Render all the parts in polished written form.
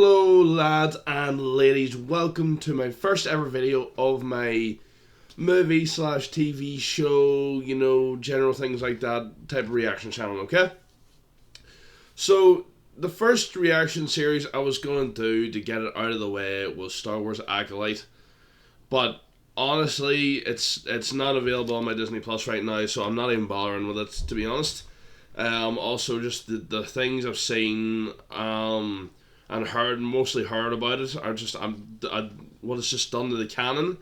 Hello lads and ladies, welcome to my first ever video of my movie slash TV show, you know, general things like that type of reaction channel, okay? So, the first reaction series I was going to do to get it out of the way was Star Wars Acolyte, but honestly, it's not available on my Disney Plus right now, so I'm not even bothering with it, to be honest. Also, just the things I've seen, and heard, mostly heard about it, are just what it's just done to the canon.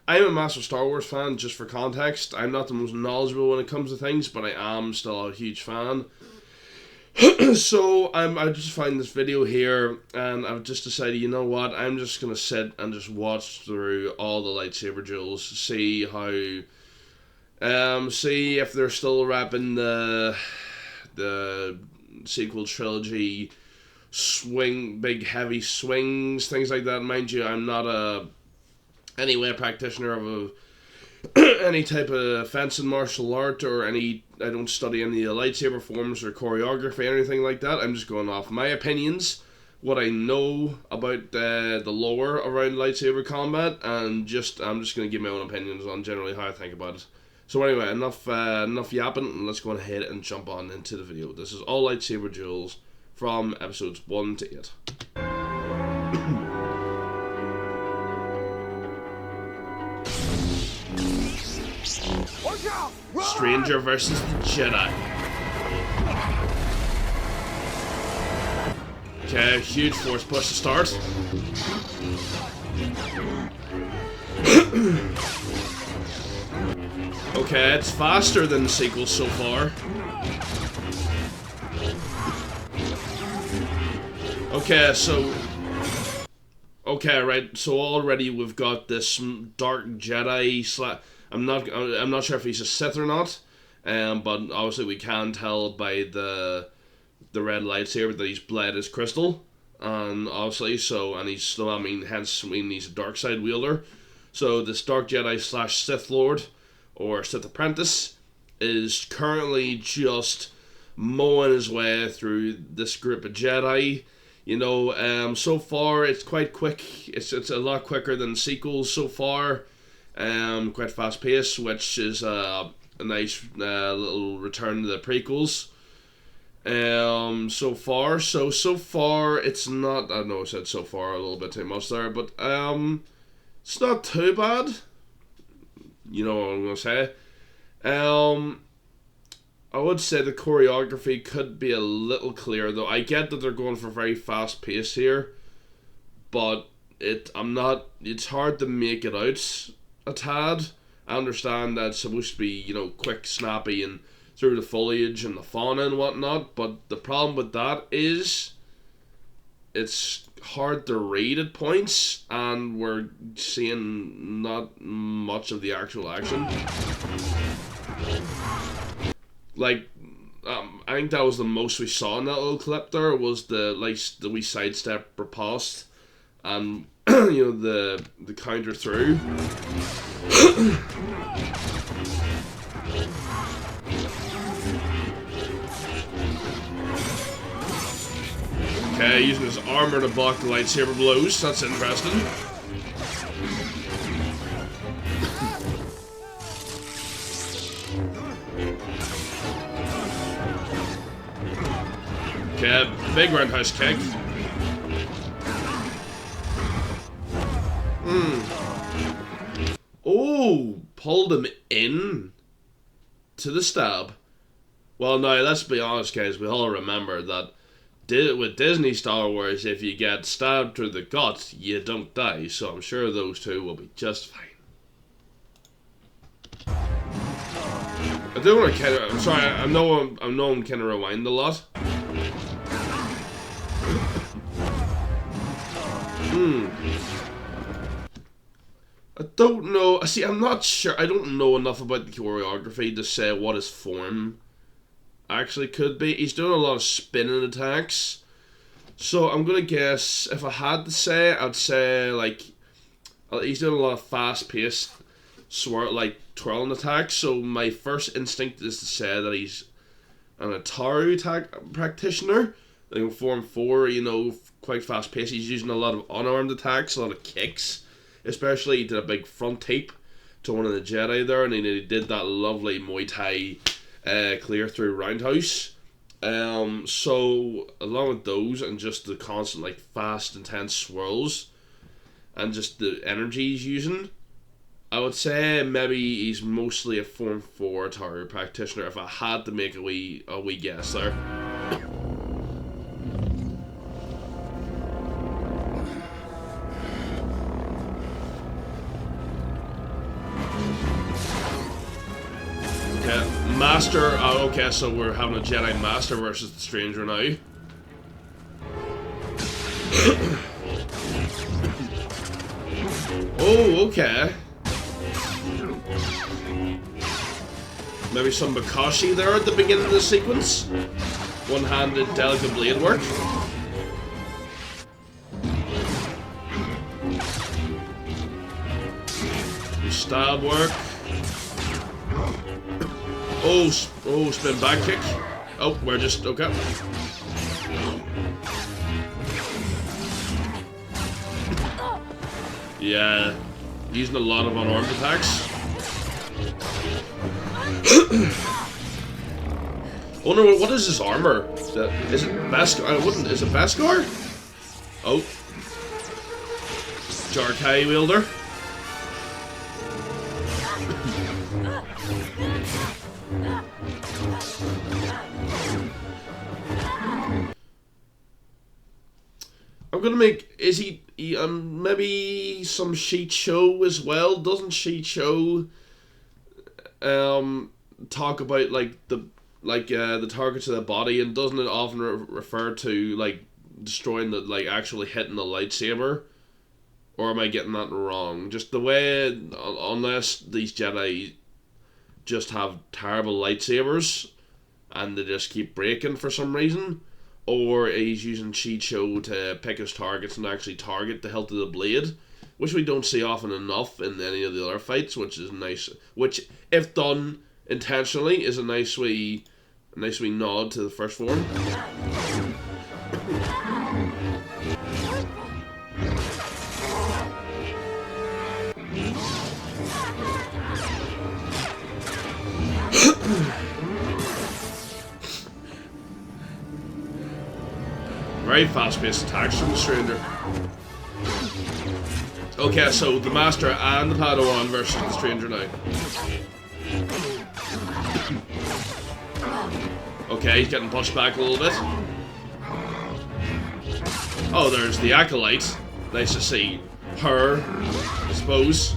I'm a massive Star Wars fan, just for context. I'm not the most knowledgeable when it comes to things, but I am still a huge fan. So I just find this video here, and I've just decided, you know what, I'm just gonna sit and just watch through all the lightsaber duels, see how, see if they're still wrapping the sequel trilogy big heavy swings, things like that. Mind you, I'm not anyway a practitioner of any type of fencing, martial art, or I don't study any of the lightsaber forms or choreography or anything like that. I'm just going off my opinions, what I know about the lore around lightsaber combat, and I'm just going to give my own opinions on generally how I think about it. So anyway, enough yapping, and let's go ahead and jump on into the video. This is all lightsaber duels from episodes 1 to 8. Stranger versus the Jedi. Okay, huge force push to start. Okay, it's faster than the sequel so far. Okay, so... Okay, right, so already we've got this dark Jedi I'm not sure if he's a Sith or not, but obviously we can tell by the red lightsaber that he's bled as crystal, and obviously, and he's still, hence he's a dark side wielder. So this dark Jedi slash Sith Lord, or Sith Apprentice, is currently just mowing his way through this group of Jedi. You know, so far it's quite quick. It's a lot quicker than sequels so far. Quite fast paced, which is a nice little return to the prequels. So far it's not. I know I said so far a little bit too much there, but it's not too bad. You know what I'm gonna say. I would say the choreography could be a little clearer, though. I get that they're going for very fast pace here, but it's hard to make it out a tad. I understand that it's supposed to be, you know, quick, snappy, and through the foliage and the fauna and whatnot, but the problem with that is it's hard to read at points, and we're seeing not much of the actual action. Like, I think that was the most we saw in that little clip there, was the wee sidestep riposte, and you know, the counter through. Okay, using his armor to block the lightsaber blows. That's interesting. Okay, big roundhouse kick. Oh, pulled him in to the stab. Well, now, let's be honest, guys. We all remember that with Disney Star Wars, if you get stabbed through the gut, you don't die. So I'm sure those two will be just fine. I do want to kind of... I'm sorry, I know I'm kind of rewind a lot. I don't know. See, I'm not sure. I don't know enough about the choreography to say what his form actually could be. He's doing a lot of spinning attacks. So I'm going to guess, if I had to say, I'd say, like, he's doing a lot of fast-paced, like, twirling attacks. So my first instinct is to say that he's an Ataru practitioner. Like, in Form 4, you know, quite fast paced. He's using a lot of unarmed attacks, a lot of kicks, especially he did a big front tape to one of the Jedi there, and he did that lovely Muay Thai clear through roundhouse. So along with those and just the constant like fast intense swirls and just the energy he's using, I would say maybe he's mostly a Form 4 target practitioner if I had to make a wee guess there. Okay, Master, okay, so we're having a Jedi Master versus the Stranger now. Oh, okay. Maybe some Makashi there at the beginning of the sequence. One-handed, delicate blade work. Stab work. Oh, spin back kick. Oh, we're just, okay. Yeah, using a lot of unarmed attacks. Oh no, what is his armor? Is it Beskar? Is it Beskar? Oh. Jarkai wielder. I'm gonna make, is he maybe some Shicho as well? Doesn't Shicho talk about like the targets of the body, and doesn't it often refer to like destroying the, like actually hitting the lightsaber? Or am I getting that wrong? Just the way, unless these Jedi just have terrible lightsabers and they just keep breaking for some reason, or he's using Shicho to pick his targets and actually target the hilt of the blade, which we don't see often enough in any of the other fights, which is nice. Which, if done intentionally, is a nice wee nod to the first form. Very fast-paced attacks from the Stranger. Okay, so the Master and the Padawan versus the Stranger now. Okay, he's getting pushed back a little bit. Oh, there's the Acolyte. Nice to see her, I suppose.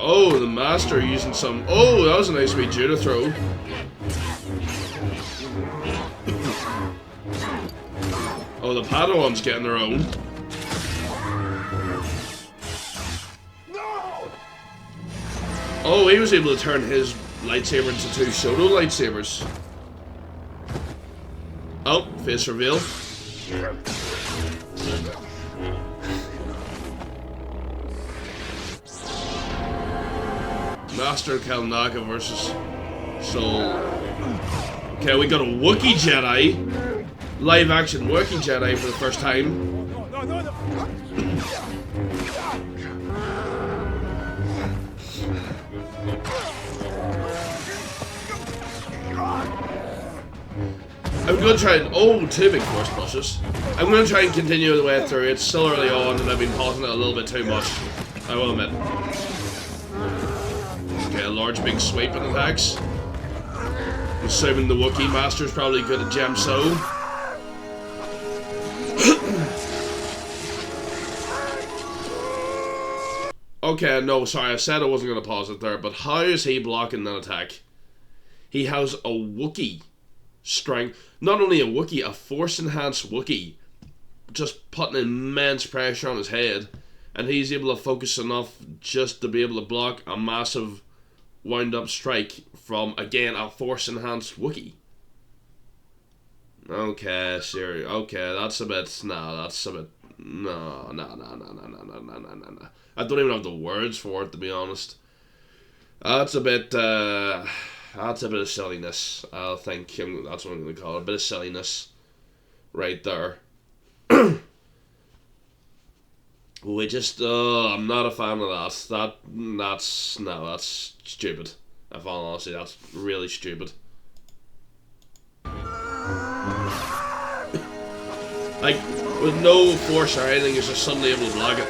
Oh, the Master using some... Oh, that was a nice wee Judo throw. Oh, the Padawan's getting their own. Oh, he was able to turn his lightsaber into two Shoto lightsabers. Oh, face reveal. Master Kalnaka versus Soul. Okay, we got a Wookiee Jedi. Live action Wookiee Jedi for the first time. I'm going to try and... Oh, two big force pushes. I'm going to try and continue the way through. It's still early on and I've been pausing it a little bit too much. I will admit. Okay, a large big sweep in attacks. Assuming the Wookiee Master's probably good at Gemso. Okay, no, sorry, I said I wasn't going to pause it there, but how is he blocking that attack? He has a Wookiee strength. Not only a Wookiee, a force-enhanced Wookiee. Just putting immense pressure on his head. And he's able to focus enough just to be able to block a massive wound-up strike from, again, a force-enhanced Wookiee. Okay, serious. Okay, that's a bit... Nah, that's a bit No, no, no, no, no, no, no, no, no, no, no. I don't even have the words for it, to be honest. That's a bit of silliness. I think that's what I'm going to call it. A bit of silliness right there. We just, I'm not a fan of that. That's stupid. If all honesty, that's really stupid. Like, with no force or anything, it's just suddenly able to block it.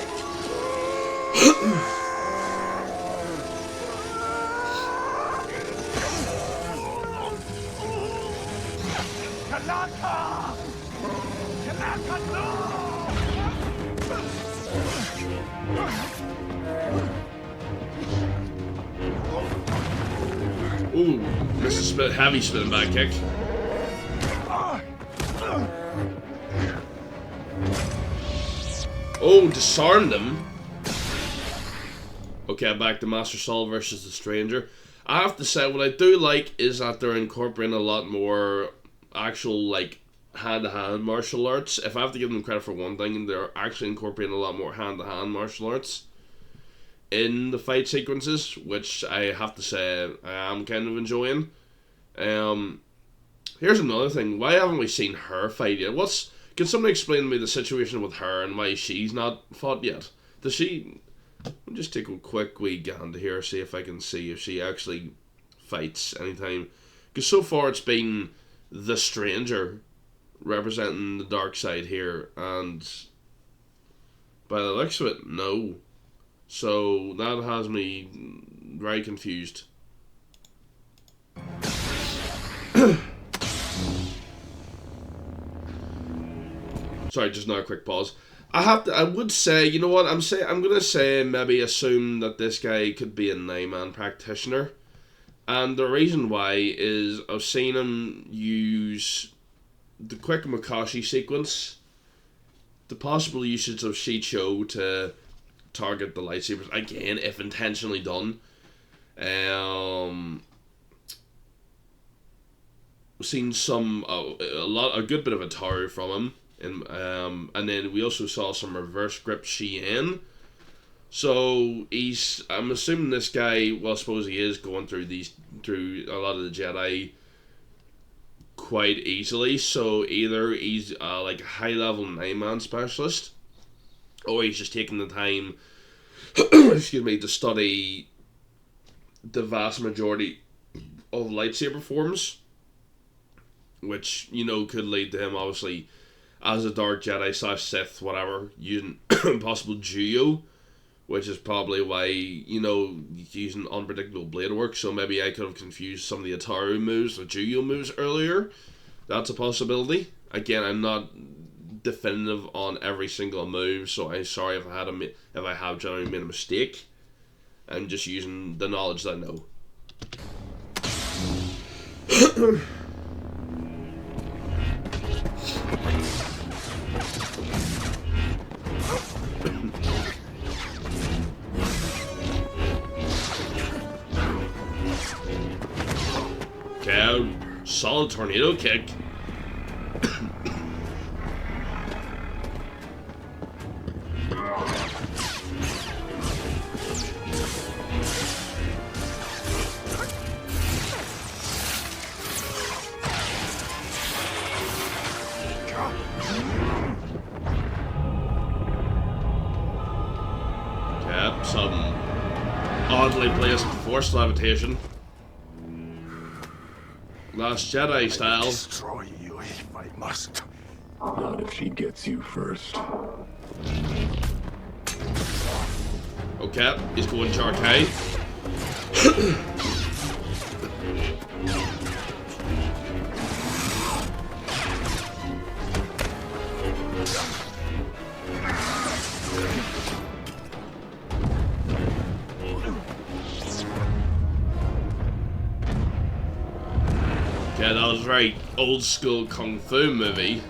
Ooh, this is a heavy spinning back kick. Oh, disarmed him. Okay, back to Master Saul versus the Stranger. I have to say, what I do like is that they're incorporating a lot more actual, like, hand-to-hand martial arts. If I have to give them credit for one thing, they're actually incorporating a lot more hand-to-hand martial arts in the fight sequences, which I have to say I am kind of enjoying. Here's another thing. Why haven't we seen her fight yet? Can somebody explain to me the situation with her and why she's not fought yet? Does she... I'll just take a quick wee gander here, see if I can see if she actually fights anytime. Because so far it's been the Stranger representing the dark side here, and by the looks of it, no. So that has me very confused. Sorry, just now a quick pause. I would say, you know what, I'm gonna say maybe assume that this guy could be a 9-man practitioner. And the reason why is I've seen him use the quick Makashi sequence, the possible usage of Shicho to target the lightsabers, again, if intentionally done. We've seen a good bit of a Taru from him. And then we also saw some reverse grip Shien. So I'm assuming this guy, well, I suppose he is going through a lot of the Jedi quite easily. So either he's like a high level 9-man specialist, or he's just taking the time, excuse me, to study the vast majority of lightsaber forms, which, you know, could lead to him obviously as a Dark Jedi / Sith, whatever, using possible Juyo, which is probably why, you know, using unpredictable blade work. So maybe I could have confused some of the Ataru moves or Juyo moves earlier. That's a possibility. Again, I'm not definitive on every single move, so I'm sorry if I have generally made a mistake. I'm just using the knowledge that I know. Okay, solid tornado kick. Okay, some oddly placed force levitation. Last Jedi style. I'll destroy you if I must. Not if she gets you first. Okay, he's going Charkay. Yeah, that was a very old school kung fu movie.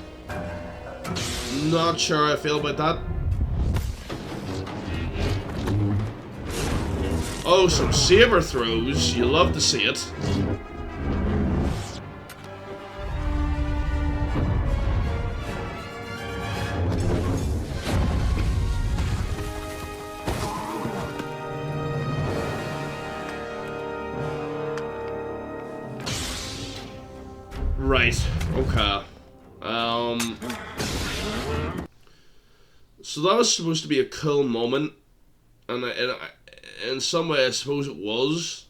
Not sure how I feel about that. Oh, some saber throws. You love to see it. Right. Okay. So that was supposed to be a cool moment, and in some way I suppose it was.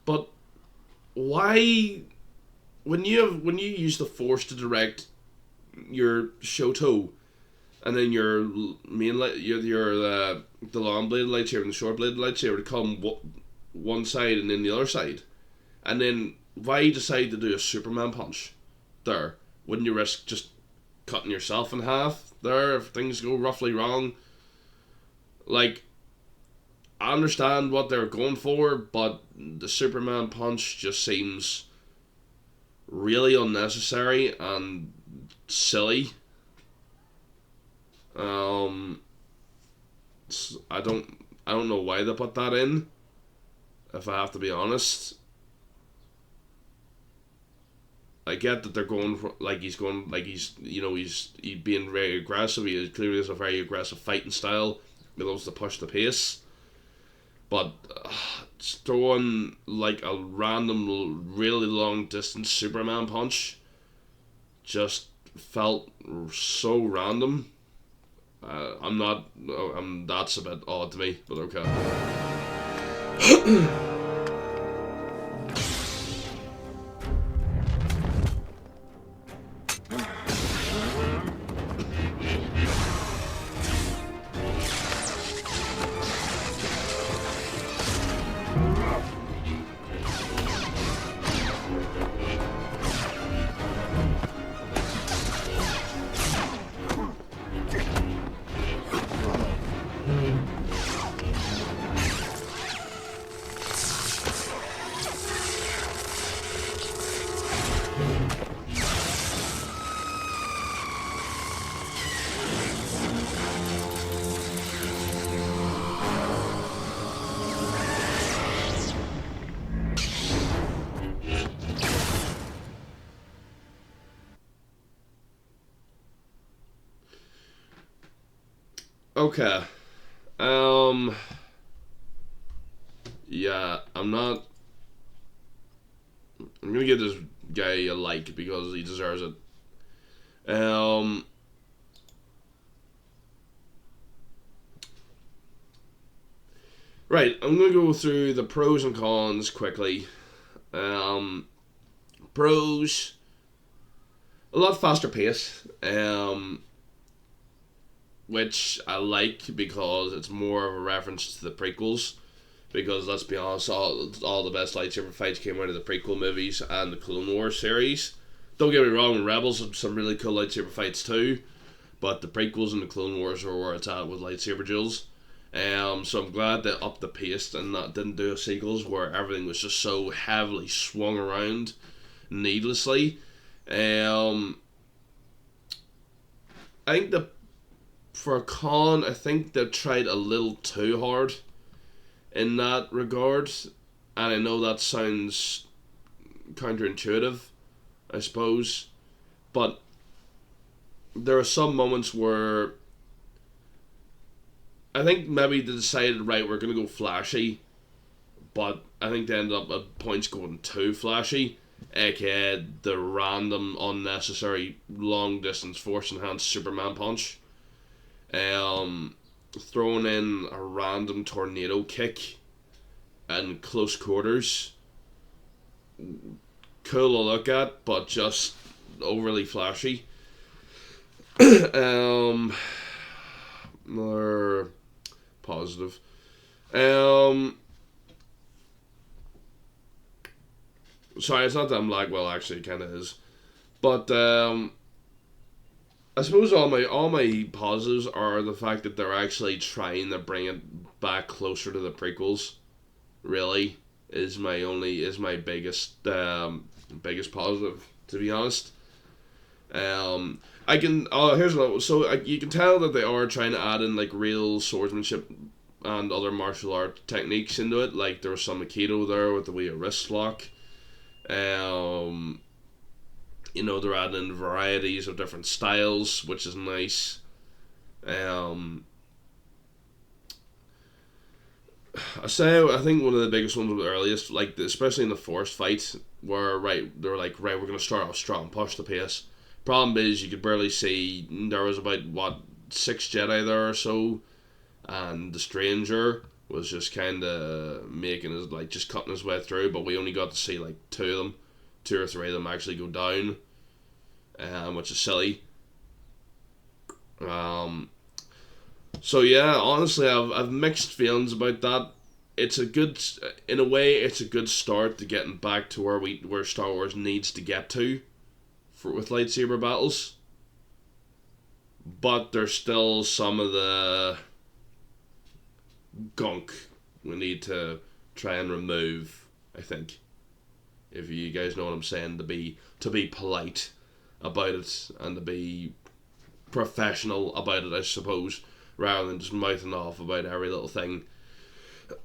But why, when you use the Force to direct your Shoto, and then your main light, your the long blade lightsaber and the short blade lightsaber to come one side and then the other side, and then why decide to do a Superman punch there? Wouldn't you risk just cutting yourself in half there if things go roughly wrong? Like, I understand what they're going for, but the Superman punch just seems really unnecessary and silly. I don't know why they put that in, if I have to be honest. I get that they're going for, he's being very aggressive. He clearly has a very aggressive fighting style. He loves to push the pace. But throwing like a random, really long distance Superman punch just felt so random. That's a bit odd to me, but okay. Okay. Yeah, I'm gonna give this guy a like because he deserves it. Right, I'm gonna go through the pros and cons quickly. Pros, a lot faster pace. Which I like because it's more of a reference to the prequels. Because let's be honest, all the best lightsaber fights came out of the prequel movies and the Clone Wars series. Don't get me wrong, Rebels had some really cool lightsaber fights too, but the prequels and the Clone Wars are where it's at with lightsaber duels. So I'm glad they upped the pace and not didn't do a sequels where everything was just so heavily swung around needlessly. I think for a con, I think they tried a little too hard in that regard, and I know that sounds counterintuitive, I suppose, but there are some moments where I think maybe they decided, right, we're going to go flashy, but I think they ended up at points going too flashy, aka the random, unnecessary, long-distance, force-enhanced Superman punch. Throwing in a random tornado kick in close quarters. Cool to look at, but just overly flashy. More positive. Sorry, it's not that I'm like, well, actually, it kind of is. But I suppose all my positives are the fact that they're actually trying to bring it back closer to the prequels. Really, is my biggest positive, to be honest. Here's another. So you can tell that they are trying to add in like real swordsmanship and other martial art techniques into it. Like there was some Aikido there with the way a wrist lock. They're adding in varieties of different styles, which is nice. I I think one of the biggest ones was the earliest, like especially in the forest fight, where they were like, right, we're gonna start off strong, push the pace. Problem is, you could barely see. There was about what 6 Jedi there or so, and the stranger was just kind of making his like just cutting his way through. But we only got to see like 2 of them, 2 or 3 of them actually go down, which is silly. So yeah, honestly, I've mixed feelings about that. It's a good, in a way, it's a good start to getting back to where Star Wars needs to get to, with lightsaber battles. But there's still some of the gunk we need to try and remove, I think. If you guys know what I'm saying, to be polite about it and to be professional about it, I suppose, rather than just mouthing off about every little thing.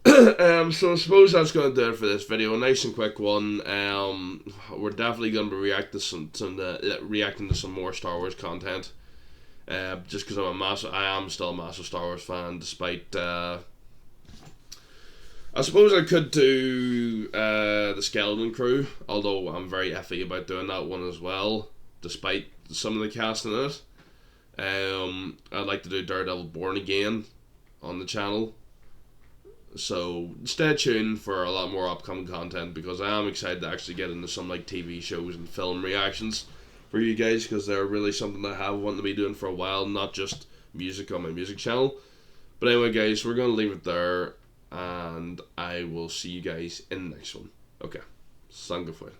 So I suppose that's going to do it for this video. A nice and quick one. We're definitely going to be reacting to some more Star Wars content. Just because I am still a massive Star Wars fan, despite. I suppose I could do the Skeleton Crew, although I'm very iffy about doing that one as well, despite some of the cast in it. I'd like to do Daredevil Born Again on the channel. So stay tuned for a lot more upcoming content, because I am excited to actually get into some like TV shows and film reactions for you guys, because they're really something I have wanted to be doing for a while, not just music on my music channel. But anyway guys, we're going to leave it there, and I will see you guys in the next one. Okay, Sangafoy.